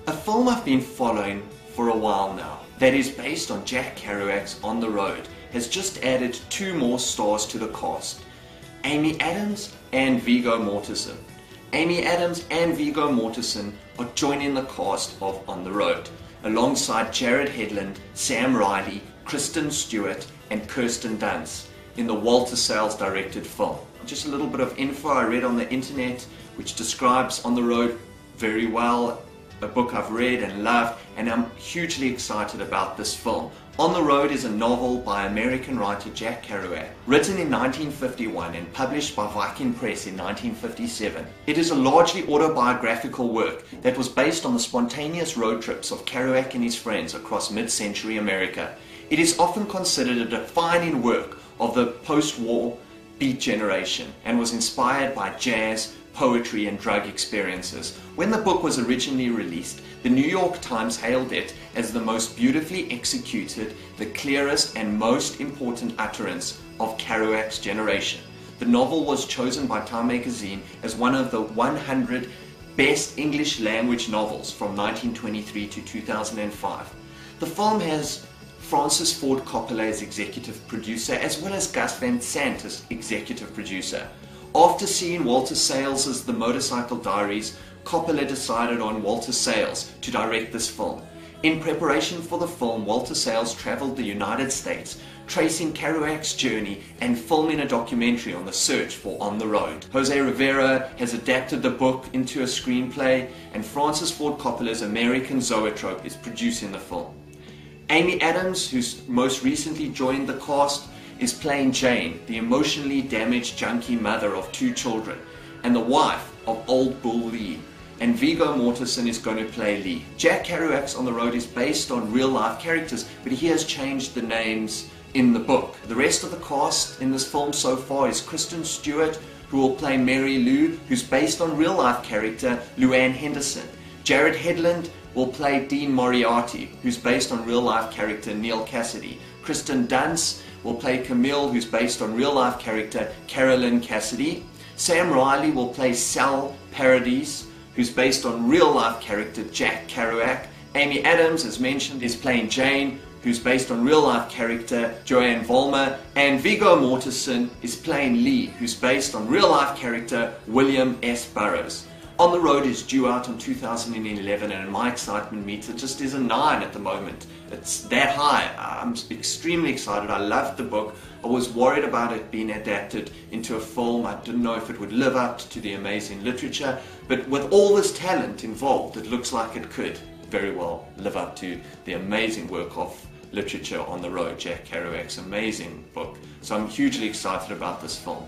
A film I've been following for a while now, that is based on Jack Kerouac's On the Road, has just added 2 more stars to the cast, Amy Adams and Viggo Mortensen. Amy Adams and Viggo Mortensen are joining the cast of On the Road, alongside Garrett Hedlund, Sam Riley, Kristen Stewart and Kirsten Dunst in the Walter Salles-directed film. Just a little bit of info I read on the internet which describes On the Road very well, a book I've read and loved, and I'm hugely excited about this film. On the Road is a novel by American writer Jack Kerouac, written in 1951 and published by Viking Press in 1957. It is a largely autobiographical work that was based on the spontaneous road trips of Kerouac and his friends across mid-century America. It is often considered a defining work of the post-war Beat generation and was inspired by jazz, poetry and drug experiences. When the book was originally released, the New York Times hailed it as the most beautifully executed, the clearest and most important utterance of Kerouac's generation. The novel was chosen by Time magazine as one of the 100 best English language novels from 1923 to 2005. The film has Francis Ford Coppola as executive producer, as well as Gus Van Sant as executive producer. After seeing Walter Salles' The Motorcycle Diaries, Coppola decided on Walter Salles to direct this film. In preparation for the film, Walter Salles traveled the United States, tracing Kerouac's journey and filming a documentary on the search for On the Road. Jose Rivera has adapted the book into a screenplay, and Francis Ford Coppola's American Zoetrope is producing the film. Amy Adams, who's most recently joined the cast, is playing Jane, the emotionally damaged junkie mother of 2 children, and the wife of Old Bull Lee. And Viggo Mortensen is going to play Lee. Jack Kerouac's On the Road is based on real-life characters, but he has changed the names in the book. The rest of the cast in this film so far is Kristen Stewart, who will play Mary Lou, who's based on real-life character Luann Henderson. Garrett Hedlund will play Dean Moriarty, who's based on real-life character Neil Cassidy. Kristen Dunst will play Camille, who's based on real-life character Carolyn Cassidy. Sam Riley will play Sal Paradis, who's based on real-life character Jack Kerouac. Amy Adams, as mentioned, is playing Jane, who's based on real-life character Joanne Vollmer. And Viggo Mortensen is playing Lee, who's based on real-life character William S. Burroughs. On the Road is due out in 2011, and my excitement meter just is a 9 at the moment. It's that high. I'm extremely excited. I loved the book. I was worried about it being adapted into a film. I didn't know if it would live up to the amazing literature, but with all this talent involved, it looks like it could very well live up to the amazing work of literature On the Road, Jack Kerouac's amazing book. So I'm hugely excited about this film.